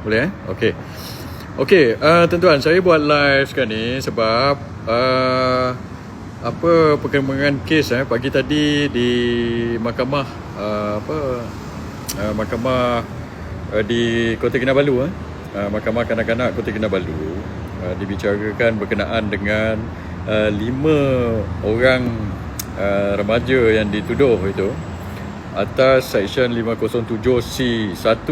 Boleh Okey. Okey, tuan-tuan, saya buat live sekarang ni sebab apa perkembangan kes pagi tadi di mahkamah mahkamah di Kota Kinabalu Mahkamah Kanak-kanak Kota Kinabalu dibicarakan berkenaan dengan 5 orang remaja yang dituduh itu atas Seksyen 507C1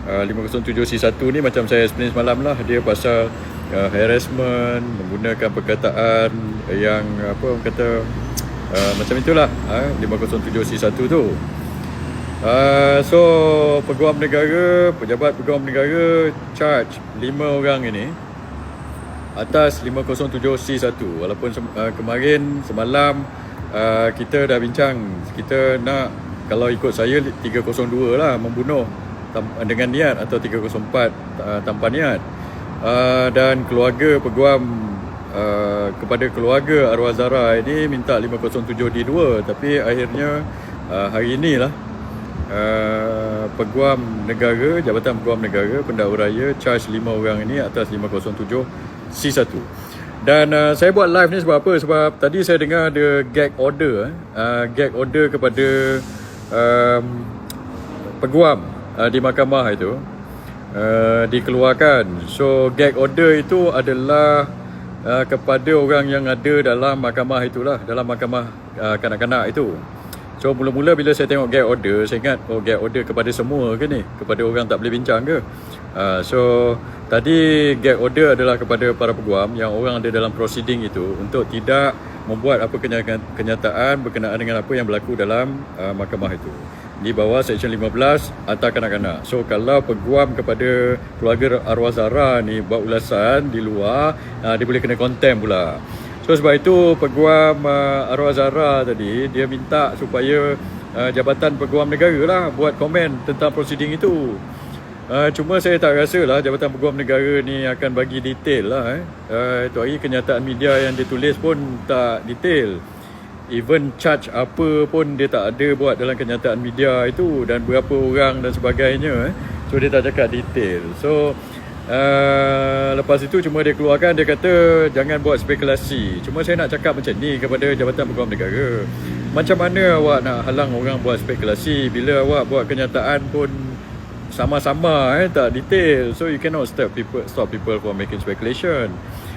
507C1 ni macam saya explain semalam lah, dia pasal harassment, menggunakan perkataan yang macam itulah 507C1 tu. So peguam negara, pejabat peguam negara charge 5 orang ini atas 507C1. Walaupun kemarin semalam kita dah bincang, kita nak, kalau ikut saya 302 lah, membunuh dengan niat, atau 304 tanpa niat. Dan keluarga peguam kepada keluarga arwah Zara ini minta 507D2, tapi akhirnya hari inilah peguam negara, Jabatan Peguam Negara Pendakwa Raya charge 5 orang ini atas 507C1. Dan saya buat live ni sebab apa? Sebab tadi saya dengar ada gag order gag order kepada peguam di mahkamah itu dikeluarkan. So gag order itu adalah kepada orang yang ada dalam mahkamah itulah, dalam mahkamah kanak-kanak itu. So mula-mula bila saya tengok gag order, saya ingat gag order kepada semua ke ni, kepada orang tak boleh bincang ke. So tadi gag order adalah kepada para peguam yang orang ada dalam proceeding itu untuk tidak membuat apa kenyataan berkenaan dengan apa yang berlaku dalam mahkamah itu di bawah Seksyen 15 Akta Kanak-kanak. So kalau peguam kepada keluarga arwah Zara ni buat ulasan di luar, dia boleh kena contempt pula. So sebab itu peguam arwah Zara tadi dia minta supaya Jabatan Peguam Negara lah buat komen tentang proceeding itu. Cuma saya tak rasa lah Jabatan Peguam Negara ni akan bagi detail lah. Itu hari kenyataan media yang ditulis pun tak detail. Even charge apa pun dia tak ada buat dalam kenyataan media itu, dan berapa orang dan sebagainya. So dia tak cakap detail. So lepas itu cuma dia keluarkan, dia kata jangan buat spekulasi. Cuma saya nak cakap macam ni kepada Jabatan Peguam Negara, macam mana awak nak halang orang buat spekulasi bila awak buat kenyataan pun sama-sama tak detail. So you cannot stop people from making speculation.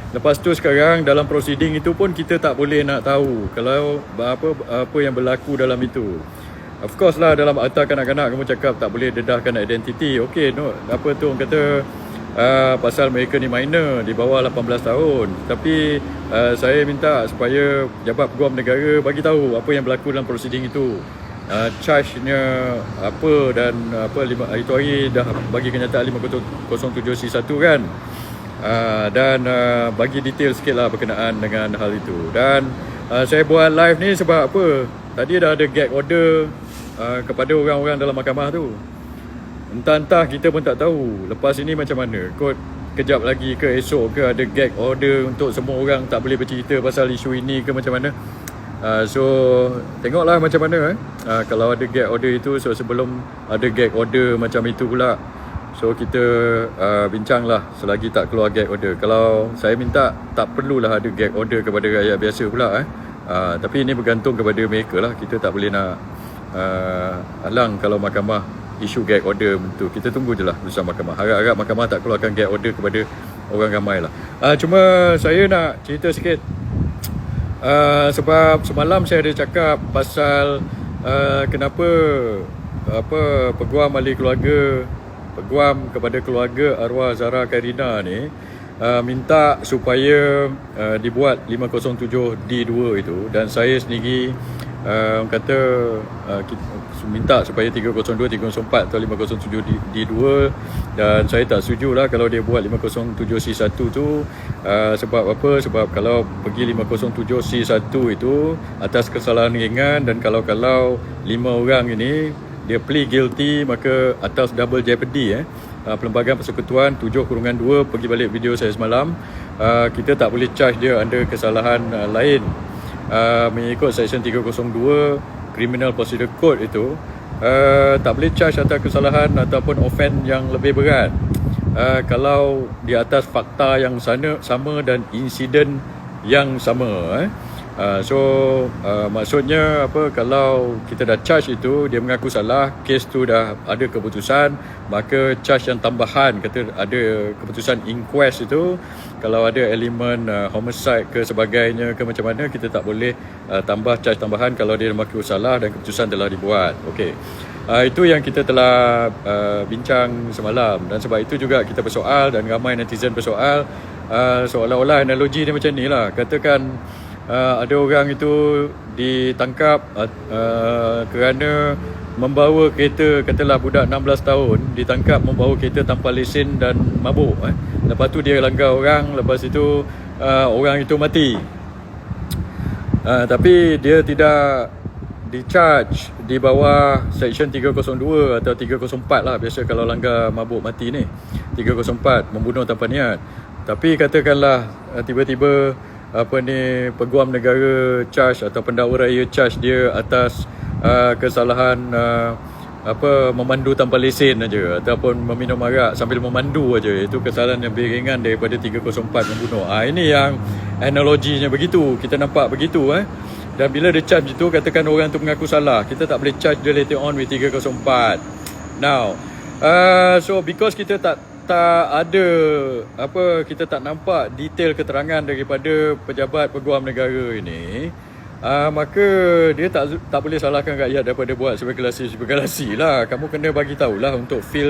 Lepas tu sekarang dalam proceeding itu pun kita tak boleh nak tahu kalau apa yang berlaku dalam itu. Of course lah, dalam akta kanak-kanak kamu cakap tak boleh dedahkan identiti. Okey, no, apa tu orang kata pasal mereka ni minor di bawah 18 tahun. Tapi saya minta supaya Jabat Peguam Negara bagi tahu apa yang berlaku dalam proceeding itu. Charge-nya apa, dan itu hari dah bagi kenyataan 507C1 kan. Dan bagi detail sikit lah berkenaan dengan hal itu. Dan saya buat live ni sebab apa? Tadi dah ada gag order kepada orang-orang dalam mahkamah tu. Entah-entah kita pun tak tahu lepas ini macam mana. Kot kejap lagi ke esok ke ada gag order untuk semua orang tak boleh bercerita pasal isu ini ke macam mana. So tengoklah macam mana kalau ada gag order itu. So sebelum ada gag order macam itu pula, so kita bincang lah selagi tak keluar gag order. Kalau saya minta tak perlulah ada gag order kepada rakyat biasa pula tapi ini bergantung kepada mereka lah. Kita tak boleh nak halang kalau mahkamah isu gag order tu. Kita tunggu je lah bersama mahkamah. Harap-harap mahkamah tak keluarkan gag order kepada orang ramai lah. Cuma saya nak cerita sikit sebab semalam saya ada cakap pasal kenapa peguam ahli keluarga, peguam kepada keluarga arwah Zara Khairina ni minta supaya dibuat 507D2 itu, dan saya sendiri kata minta supaya 302, 304 atau 507D2, dan saya tak setuju lah kalau dia buat 507C1 tu. Sebab apa? Sebab kalau pergi 507C1 itu atas kesalahan ringan, dan kalau 5 orang ini dia plea guilty, maka atas double jeopardy Perlembagaan Persekutuan 7/2, pergi balik video saya semalam, kita tak boleh charge dia under kesalahan lain. Mengikut Seksyen 302 Criminal Procedure Code itu, tak boleh charge atas kesalahan ataupun offense yang lebih berat. kalau di atas fakta yang sama dan insiden yang sama. Maksudnya apa, kalau kita dah charge itu, dia mengaku salah, kes tu dah ada keputusan, maka charge yang tambahan, kata ada keputusan inquest itu, kalau ada elemen homicide ke sebagainya ke macam mana, kita tak boleh tambah charge tambahan kalau dia mengaku salah dan keputusan telah dibuat. Okey. Itu yang kita telah bincang semalam, dan sebab itu juga kita bersoal dan ramai netizen bersoal, seolah-olah analogi dia macam ni lah. Katakan ada orang itu ditangkap kerana membawa kereta, katalah budak 16 tahun ditangkap membawa kereta tanpa lesen dan mabuk. Lepas tu dia langgar orang, lepas itu orang itu mati. Tapi dia tidak di-charge di bawah Section 302 atau 304 lah. Biasa kalau langgar mabuk mati ni 304, membunuh tanpa niat. Tapi katakanlah tiba-tiba Peguam Negara charge atau pendakwa raya charge dia atas kesalahan memandu tanpa lesen aja, ataupun meminum arak sambil memandu aja. Itu kesalahan yang lebih ringan daripada 304 membunuh. Ini yang analoginya begitu, kita nampak begitu. Dan bila dia charge itu, katakan orang tu mengaku salah, kita tak boleh charge dia later on with 304. Now so because kita tak ada kita tak nampak detail keterangan daripada pejabat Peguam Negara ini, maka dia tak boleh salahkan rakyat daripada buat spekulasi lah. Kamu kena bagi tahulah untuk feel